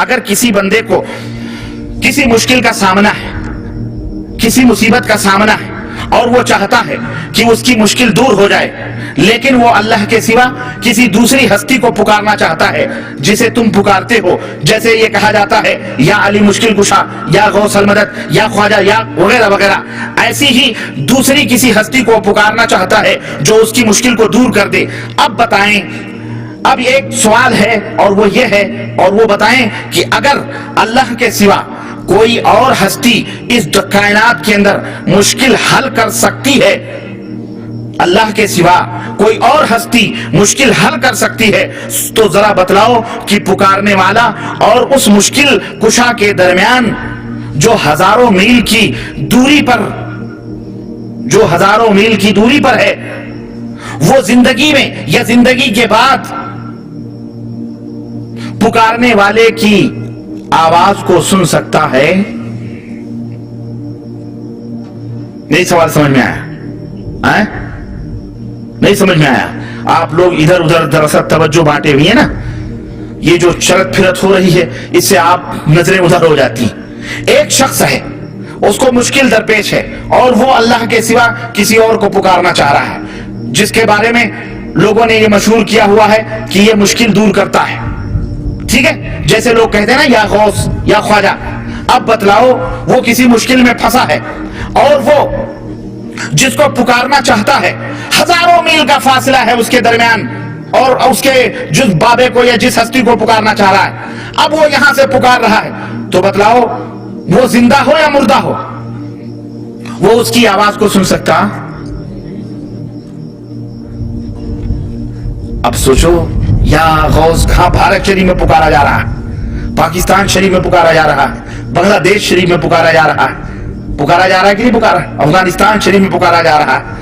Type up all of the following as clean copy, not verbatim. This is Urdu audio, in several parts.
اگر کسی بندے کو کسی مشکل کا سامنا ہے، کسی مصیبت کا سامنا ہے، اور وہ چاہتا ہے کہ اس کی مشکل دور ہو جائے، لیکن وہ اللہ کے سوا کسی دوسری ہستی کو پکارنا چاہتا ہے جسے تم پکارتے ہو، جیسے یہ کہا جاتا ہے یا علی مشکل کشا، یا غوث المدد، یا خواجہ، یا وغیرہ وغیرہ، ایسی ہی دوسری کسی ہستی کو پکارنا چاہتا ہے جو اس کی مشکل کو دور کر دے۔ اب بتائیں، اب ایک سوال ہے اور وہ یہ ہے، اور وہ بتائیں کہ اگر اللہ کے سوا کوئی اور ہستی اس کائنات کے اندر مشکل حل کر سکتی ہے، اللہ کے سوا کوئی اور ہستی مشکل حل کر سکتی ہے، تو ذرا بتلاؤ کہ پکارنے والا اور اس مشکل کشا کے درمیان جو ہزاروں میل کی دوری پر ہے، وہ زندگی میں یا زندگی کے بعد پکارنے والے کی آواز کو سن سکتا ہے؟ نہیں سوال سمجھ میں آیا؟ نہیں سمجھ میں آیا؟ آپ لوگ ادھر ادھر دراصل توجہ بانٹے ہوئی ہیں نا، یہ جو چلت پھرت ہو رہی ہے اس سے آپ نظریں ادھر ہو جاتی ہیں۔ ایک شخص ہے، اس کو مشکل درپیش ہے، اور وہ اللہ کے سوا کسی اور کو پکارنا چاہ رہا ہے، جس کے بارے میں لوگوں نے یہ مشہور کیا ہوا ہے کہ یہ مشکل دور کرتا ہے، ٹھیک ہے؟ جیسے لوگ کہتے ہیں نا یا غوث یا خواجہ۔ اب بتلاؤ، وہ کسی مشکل میں پھنسا ہے، اور وہ جس کو پکارنا چاہتا ہے، ہزاروں میل کا فاصلہ ہے اس کے درمیان اور اس کے جس بابے کو یا جس ہستی کو پکارنا چاہ رہا ہے، اب وہ یہاں سے پکار رہا ہے، تو بتلاؤ وہ زندہ ہو یا مردہ ہو، وہ اس کی آواز کو سن سکتا؟ اب سوچو، یا غوث کہاں بھارت شریف میں پکارا جا رہا ہے، پاکستان شریف میں پکارا جا رہا ہے، بنگلہ دیش شریف میں پکارا جا رہا ہے کہ نہیں پکارا؟ افغانستان شریف میں پکارا جا رہا ہے۔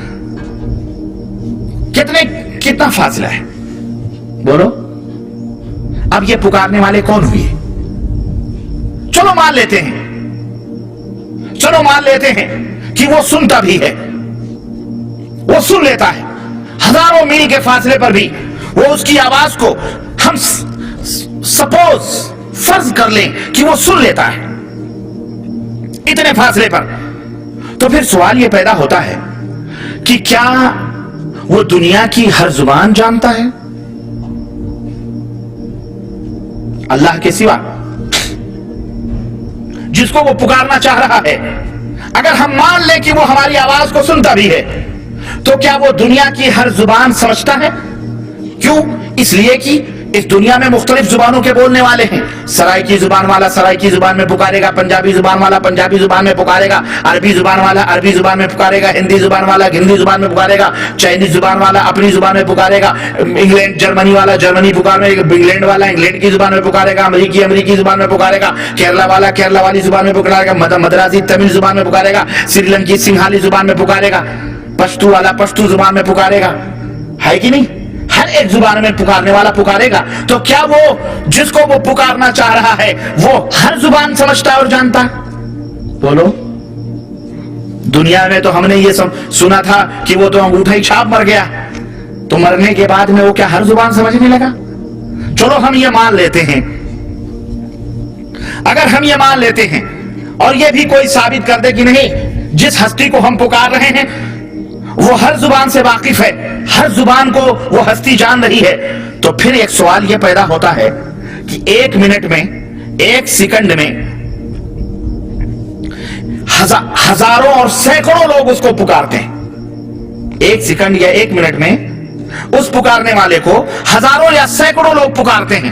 کتنا فاصلہ ہے بولو؟ اب یہ پکارنے والے کون ہوئے؟ چلو مان لیتے ہیں کہ وہ سنتا بھی ہے، وہ سن لیتا ہے، ہزاروں میل کے فاصلے پر بھی وہ اس کی آواز کو ہم فرض کر لیں کہ وہ سن لیتا ہے اتنے فاصلے پر، تو پھر سوال یہ پیدا ہوتا ہے کہ کیا وہ دنیا کی ہر زبان جانتا ہے؟ اللہ کے سوا جس کو وہ پکارنا چاہ رہا ہے، اگر ہم مان لیں کہ وہ ہماری آواز کو سنتا بھی ہے، تو کیا وہ دنیا کی ہر زبان سمجھتا ہے؟ کیوں؟ اس لیے کہ اس دنیا میں مختلف زبانوں کے بولنے والے ہیں۔ سرائکی زبان والا سرائکی زبان میں پکارے گا، پنجابی زبان والا پنجابی زبان میں پکارے گا، عربی زبان والا عربی زبان میں پکارے گا، ہندی زبان والا ہندی زبان میں پکارے گا، چائنیز زبان والا اپنی زبان میں پکارے گا، انگلینڈ جرمنی والا جرمنی پکارے گا، انگلینڈ والا انگلینڈ کی زبان میں پکارے گا، امریکی زبان میں پکارے گا، کیرلا والا کیرلا والی زبان میں پکارے گا، مدرازی تمل زبان میں پکارے گا، سری لنکی سنگھالی زبان میں پکارے گا، پشتو والا پشتو زبان میں پکارے گا، ہے کہ نہیں؟ ہر ایک زبان میں پکارنے والا پکارے گا۔ تو کیا وہ جس کو وہ پکارنا چاہ رہا ہے وہ ہر زبان سمجھتا اور جانتا؟ بولو۔ دنیا میں تو ہم نے یہ سنا تھا کہ وہ تو انگوٹھا ہی چھاپ مر گیا، تو مرنے کے بعد میں وہ کیا ہر زبان سمجھنے لگا؟ چلو ہم یہ مان لیتے ہیں، اگر ہم یہ مان لیتے ہیں اور یہ بھی کوئی ثابت کر دے کہ نہیں، جس ہستی کو ہم پکار رہے ہیں وہ ہر زبان سے واقف ہے، ہر زبان کو وہ ہستی جان رہی ہے، تو پھر ایک سوال یہ پیدا ہوتا ہے کہ ایک منٹ میں، ایک سیکنڈ میں ہزاروں اور سینکڑوں لوگ اس کو پکارتے ہیں۔ ایک سیکنڈ یا ایک منٹ میں اس پکارنے والے کو ہزاروں یا سینکڑوں لوگ پکارتے ہیں۔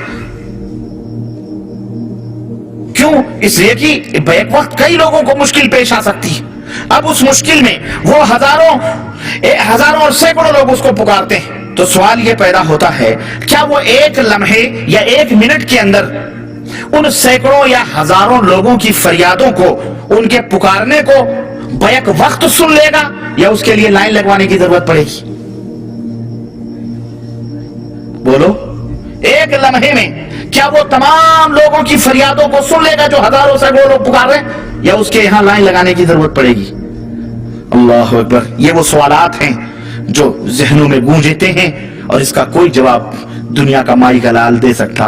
کیوں؟ اس لیے کہ بیک وقت کئی لوگوں کو مشکل پیش آ سکتی ہے۔ اب اس مشکل میں وہ ہزاروں اور سینکڑوں لوگ اس کو پکارتے ہیں، تو سوال یہ پیدا ہوتا ہے کیا وہ ایک لمحے یا ایک منٹ کے اندر ان سینکڑوں یا ہزاروں لوگوں کی فریادوں کو، ان کے پکارنے کو بیک وقت سن لے گا، یا اس کے لیے لائن لگوانے کی ضرورت پڑے گی؟ بولو۔ ایک لمحے میں کیا وہ تمام لوگوں کی فریادوں کو سن لے گا جو ہزاروں سینکڑوں لوگ پکار رہے ہیں، یا اس کے یہاں لائن لگانے کی ضرورت پڑے گی؟ اللہ اکبر۔ یہ وہ سوالات ہیں جو ذہنوں میں گونجتے ہیں، اور اس کا کوئی جواب دنیا کا مائی کا لال دے سکتا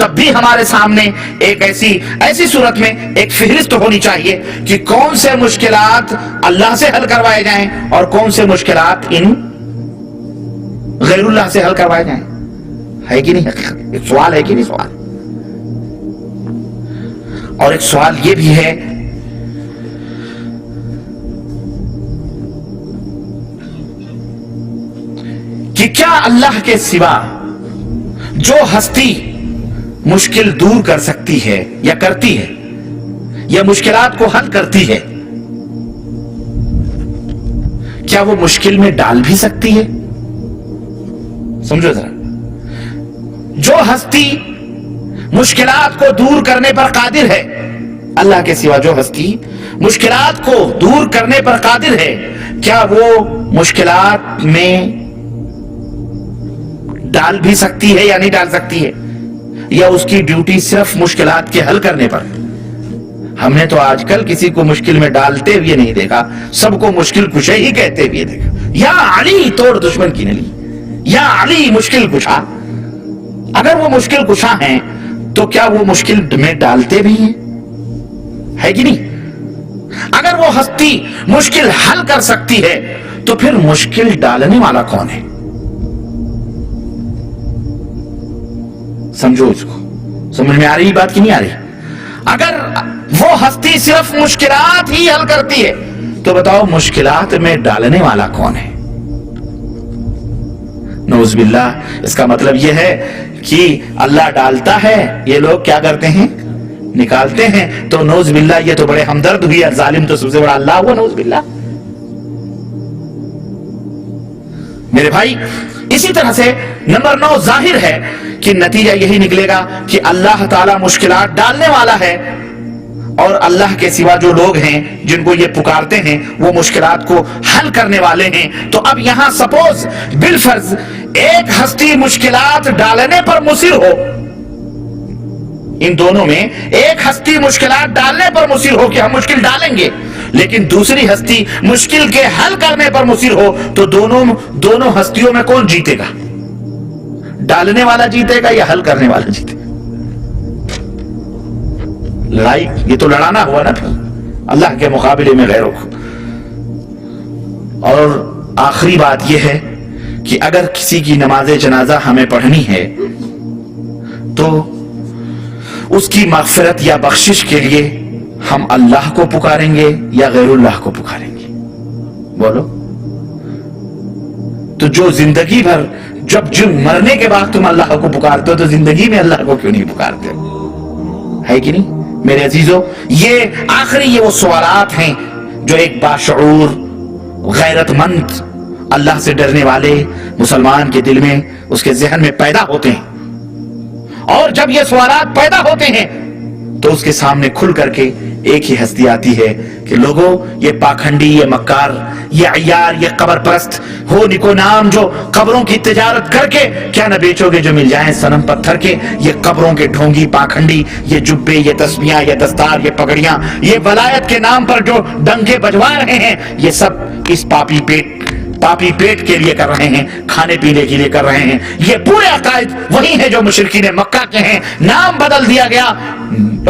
تب بھی ہمارے سامنے ایک ایسی صورت میں ایک فہرست ہونی چاہیے کہ کون سے مشکلات اللہ سے حل کروائے جائیں اور کون سے مشکلات ان غیر اللہ سے حل کروائے جائیں. ہے کہ نہیں حقیقت؟ ایک سوال ہے کہ نہیں سوال. اور ایک سوال یہ بھی ہے کہ کیا اللہ کے سوا جو ہستی مشکل دور کر سکتی ہے یا کرتی ہے یا مشکلات کو حل کرتی ہے، کیا وہ مشکل میں ڈال بھی سکتی ہے؟ سمجھو ذرا. جو ہستی مشکلات کو دور کرنے پر قادر ہے، اللہ کے سوا جو ہستی مشکلات کو دور کرنے پر قادر ہے، کیا وہ مشکلات میں ڈال بھی سکتی ہے یا نہیں ڈال سکتی ہے؟ یا اس کی ڈیوٹی صرف مشکلات کے حل کرنے پر؟ ہم نے تو آج کل کسی کو مشکل میں ڈالتے ہوئے نہیں دیکھا، سب کو مشکل کشا ہی کہتے ہوئے دیکھا. یا علی توڑ دشمن کی نلی، یا علی مشکل کشا. اگر وہ مشکل کشا ہیں تو کیا وہ مشکل میں ڈالتے بھی ہیں؟ ہے کہ نہیں؟ اگر وہ ہستی مشکل حل کر سکتی ہے تو پھر مشکل ڈالنے والا کون ہے؟ سمجھو اس کو. سمجھ میں آ رہی بات کی نہیں آ رہی؟ اگر وہ ہستی صرف مشکلات ہی حل کرتی ہے تو بتاؤ مشکلات میں ڈالنے والا کون ہے؟ نعوذ باللہ. اس کا مطلب یہ ہے کہ اللہ ڈالتا ہے، یہ لوگ کیا کرتے ہیں؟ نکالتے ہیں. تو نعوذ باللہ یہ تو بڑے ہمدرد ہوئی، ظالم تو سب سے بڑا اللہ ہوا. نعوذ باللہ. میرے بھائی اسی طرح سے نمبر 9 ظاہر ہے کہ نتیجہ یہی نکلے گا کہ اللہ تعالیٰ مشکلات ڈالنے والا ہے، اور اللہ کے سوا جو لوگ ہیں جن کو یہ پکارتے ہیں وہ مشکلات کو حل کرنے والے ہیں. تو اب یہاں سپوز بالفرض ایک ہستی مشکلات ڈالنے پر مصر ہو، ان دونوں میں ایک ہستی مشکلات ڈالنے پر مصر ہو کہ ہم مشکل ڈالیں گے، لیکن دوسری ہستی مشکل کے حل کرنے پر مصر ہو، تو دونوں ہستیوں میں کون جیتے گا؟ ڈالنے والا جیتے گا یا حل کرنے والا جیتے گا؟ لڑائی یہ تو لڑانا ہوا نا اللہ کے مقابلے میں غیروں کو. اور آخری بات یہ ہے کہ اگر کسی کی نماز جنازہ ہمیں پڑھنی ہے تو اس کی مغفرت یا بخشش کے لیے ہم اللہ کو پکاریں گے یا غیر اللہ کو پکاریں گے؟ بولو. تو جو زندگی بھر جب مرنے کے بعد تم اللہ کو پکارتے ہو تو زندگی میں اللہ کو کیوں نہیں پکارتے؟ ہے کہ نہیں میرے عزیزو؟ یہ آخری یہ وہ سوالات ہیں جو ایک باشعور غیرت مند اللہ سے ڈرنے والے مسلمان کے دل میں اس کے ذہن میں پیدا ہوتے ہیں. اور جب یہ سوالات پیدا ہوتے ہیں تو اس کے سامنے کھل کر کے ایک ہی ہستی آتی ہے کہ لوگوں یہ پاکھنڈی، یہ مکار، یہ عیار، یہ قبر پرست ہو نکو نام جو قبروں کی تجارت کر کے کیا نہ بیچو گے جو مل جائیں صنم پتھر کے. یہ قبروں کے ڈھونگی پاکھنڈی، یہ جبے، یہ تسبیحاں، یہ دستار، یہ پگڑیاں، یہ ولایت کے نام پر جو ڈنکے بجوا رہے ہیں، یہ سب اس پاپی پیٹ کے لیے کر رہے ہیں، کھانے پینے کے لیے کر رہے ہیں. یہ پورے عقائد وہی ہیں جو مشرکین مکہ کے ہیں. نام بدل دیا گیا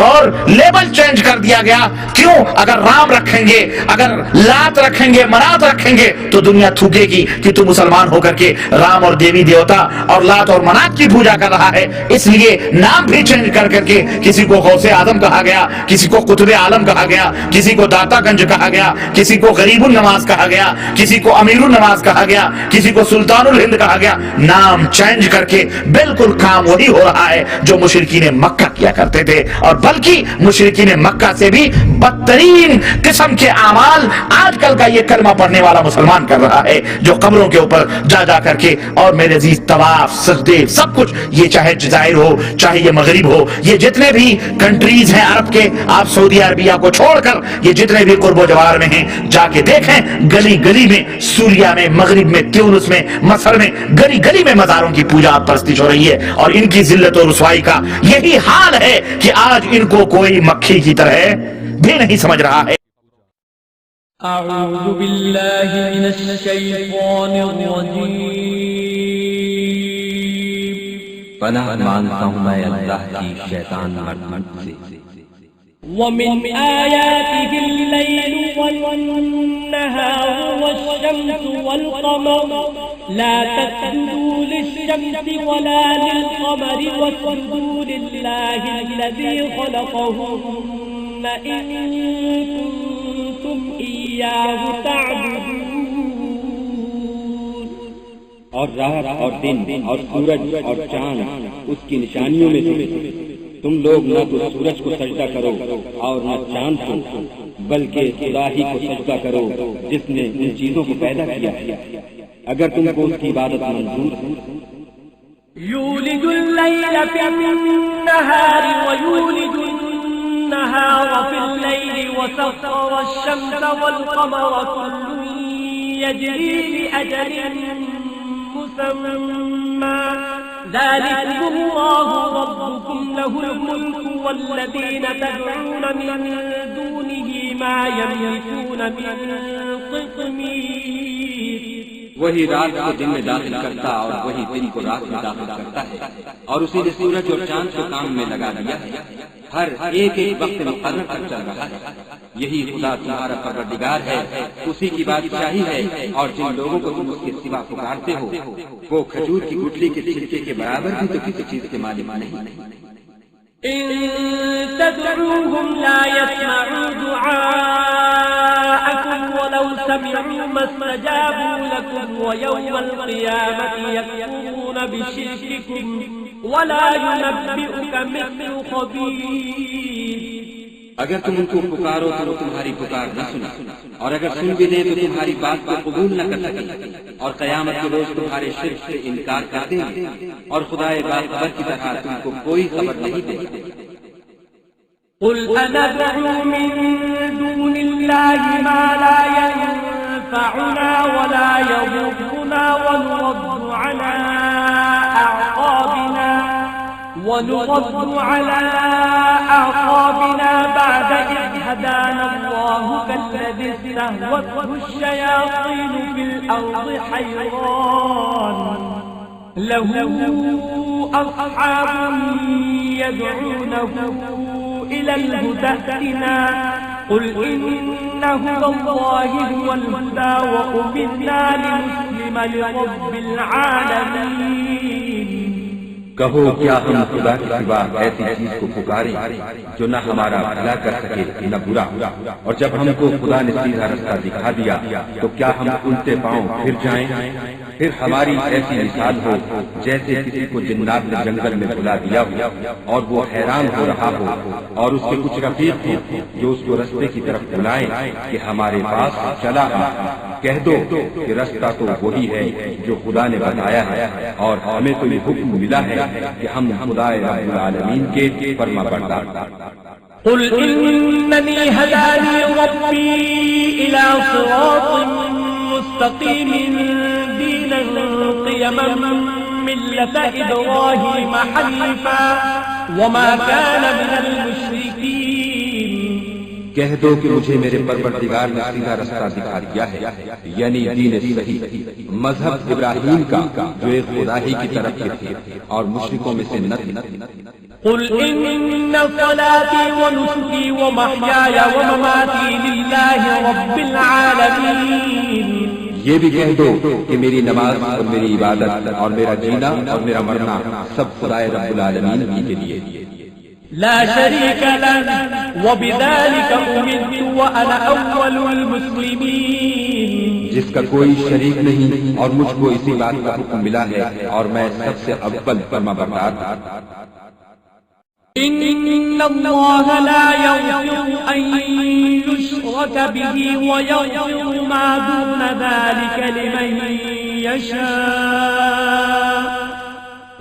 اور لیبل چینج کر دیا گیا. کیوں؟ اگر رام رکھیں گے، اگر لات رکھیں گے، منات رکھیں گے تو دنیا تھوکے گی کہ تو مسلمان ہو کر کے رام اور دیوی دیوتا اور لات اور منات کی پوجا کر رہا ہے. اس لیے نام بھی چینج کر کر کے کسی کو غوث اعظم کہا گیا، کسی کو قطب عالم کہا گیا، کسی کو داتا گنج کہا گیا، کسی کو غریب النواز کہا گیا، کسی کو امیر النواز کہا گیا، کسی کو سلطان الہند کہا گیا. نام چینج کر کے بالکل کام وہی ہو رہا ہے جو مشرکین مکہ کیا کرتے تھے، اور بلکہ مشرکین مکہ سے بھی بدترین قسم کے اعمال آج کل کا یہ کلمہ پڑھنے والا مسلمان کر رہا ہے، جو قبروں کے اوپر جا کر کے. اور میرے عزیز طواف، سجدے، سب کچھ، یہ چاہے جزائر ہو، چاہے یہ مغرب ہو، یہ جتنے بھی کنٹریز ہیں عرب کے، آپ سعودی عربیہ کو چھوڑ کر یہ جتنے بھی قرب و جوار میں ہیں جا کے دیکھیں، گلی گلی میں، سوریا میں، مغرب میں، تیونس میں، مصر میں، گلی گلی میں مزاروں کی پوجا پرستش ہو رہی ہے. اور ان کی ذلت و رسوائی کا یہی حال ہے کہ آج ان کو کوئی مکھی کی طرح بھی نہیں سمجھ رہا ہے. اعوذ باللہ من الشیطان الرجیم پناہ مانگتا ہوں میں اللہ کی شیطان مرد سے۔ ومن آياته الليل والنهار والشمس والقمر لا تسجدوا للشمس ولا للقمر واسجدوا لله الذي خلقهن إن كنتم إياه تعبدون۔ اور رات اور دن اور سورج اور چاند اس کی نشانیوں میں سے، تم لوگ نہ تو سورج کو سجدہ کرو اور نہ چاند کو، بلکہ خدا ہی کو سجدہ کرو جس نے ان چیزوں کو پیدا کیا ہے، اگر تم کو اس کی عبادت منظور ہے۔ يولج الليل في النهار ويولج النهار في الليل وسخر الشمس والقمر كل يجري لأجل مسمى ذلكم الله ربكم له الملك والذين تدعون من دونه ما يملكون من قطمير۔ وہی رات کو دن میں داخل کرتا اور وہی دن کو رات میں داخل کرتا ہے، اور اسی نے سورج اور چاند کو کام میں لگا دیا ہے، ہر ایک وقت مقرر پر چل رہا ہے۔ یہی خدا تمہارا پروردگار ہے، اسی کی بادشاہی ہے، اور جن لوگوں کو تم اس کے سوا پکارتے ہو وہ کھجور کی گٹلی کے چھلکے کے برابر بھی تو کسی چیز کے مالک نہیں۔ إن تدعوهم لا يسمعوا دعاءكم ولو سمعوا ما استجابوا لكم ويوم القيامة يكفرون بشرككم ولا ينبئك مثل خبير۔ اگر تم ان کو پکارو تو وہ تمہاری پکار نہ سنا، اور اگر سن بھی دیں تو تمہاری بات کو قبول نہ کر سکیں، اور قیامت کے روز تمہارے شرک سے انکار کر دیں گے، اور خدا باخبر کی طرح تم کو کوئی خبر نہیں دے گا۔ قل أندعو من دون الله ما لا ينفعنا ولا يضرنا ونرد على أعقابنا بعد إذ هدانا الله كالذي استهوته الشياطين في الأرض حيران له أصحاب يدعونه إلى الهدى ائتنا قل إن هدى الله هو الهدى وأمرنا لنسلم لرب العالمين۔ کہو کیا ہم خدا کے سوا ایسی چیز کو پکاریں جو نہ ہمارا بھلا کر سکے نہ برا، اور جب ہم کو خدا نے سیدھا رستہ دکھا دیا تو کیا ہم الٹے پاؤں پھر جائیں؟ پھر ہماری ایسی مثال ہو جیسے کسی کو جنات نے جنگل میں بلا دیا ہو اور وہ حیران ہو رہا ہو، اور اس کے کچھ رفیق ہوں جو اس کو رستے کی طرف بلائیں کہ ہمارے پاس چلا آ۔ کہہ دو کہ رستہ تو وہی ہے جو خدا نے بتایا ہے، اور ہمیں تو یہ حکم ملا ہے کہ ہم خدا رب العالمین کے فرما بردار۔ قل إنني هداني ربي إلى صراط مستقيم دينا قيما ملة إبراهيم حنيفا وما كان من المشركين۔ کہہ دو کہ مجھے میرے پروردگار نے سیدھا رستہ دکھا دیا ہے، یعنی دین صحیح، مذہب ابراہیم کا جو ایک خدا ہی کی طرف کے تھے اور مشرکوں میں سے نہ تھے۔ قل إن صلاتي ونسكي ومحياي ومماتي لله رب العالمين۔ یہ بھی کہہ دو کہ میری نماز اور میری عبادت اور میرا جینا اور میرا مرنا سب خدا رب العالمین ہی کے لیے۔ لا شريك له وبذلك أمرت وأنا أول المسلمين۔ جس کا کوئی شریک نہیں اور مجھ کو اسی بات کا حکم ملا ہے اور میں سب سے اول فرما بردار ہوں۔ إن الله لا يغفر أن يشرك به ويغفر ما دون ذلك لمن يشاء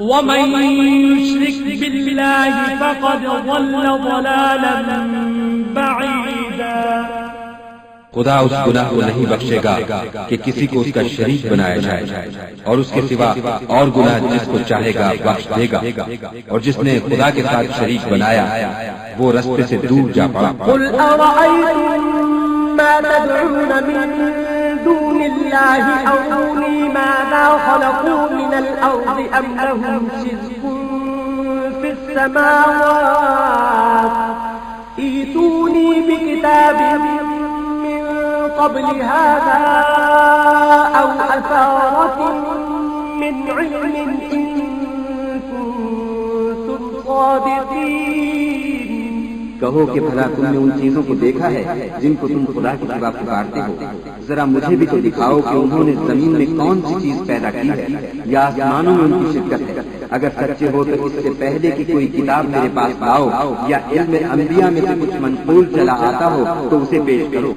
ومن يشرك بالله فقد ضل ضلالا بعيدا۔ خدا اس گناہ کو نہیں بخشے گا کہ کسی کو اس کا شریک بنایا جائے، اور اس کے سوا اور گناہ جس کو چاہے گا بخش دے گا، اور جس نے خدا کے ساتھ شریک بنایا وہ رستے سے دور جا پڑا۔ قل أرأيتم ما تدعون من دون الله أروني ماذا خلقوا من الأرض أم لهم شرك السماوات ائتوني بكتاب من قبل هذا أو أثارة من علم إن كنتم صادقين. کہو کہ بھلا تم نے ان چیزوں کو دیکھا ہے جن کو تم خدا کے سوا پکارتے ہو؟ ذرا مجھے بھی تو دکھاؤ کہ انہوں نے زمین میں کون سی چیز پیدا کی ہے یا آسمانوں میں ان کی شرکت ہے. اگر سچے ہو تو اس سے پہلے کی کوئی کتاب میرے پاس لاؤ یا علم انبیاء میں سے کچھ منقول چلا آتا ہو تو اسے پیش کرو.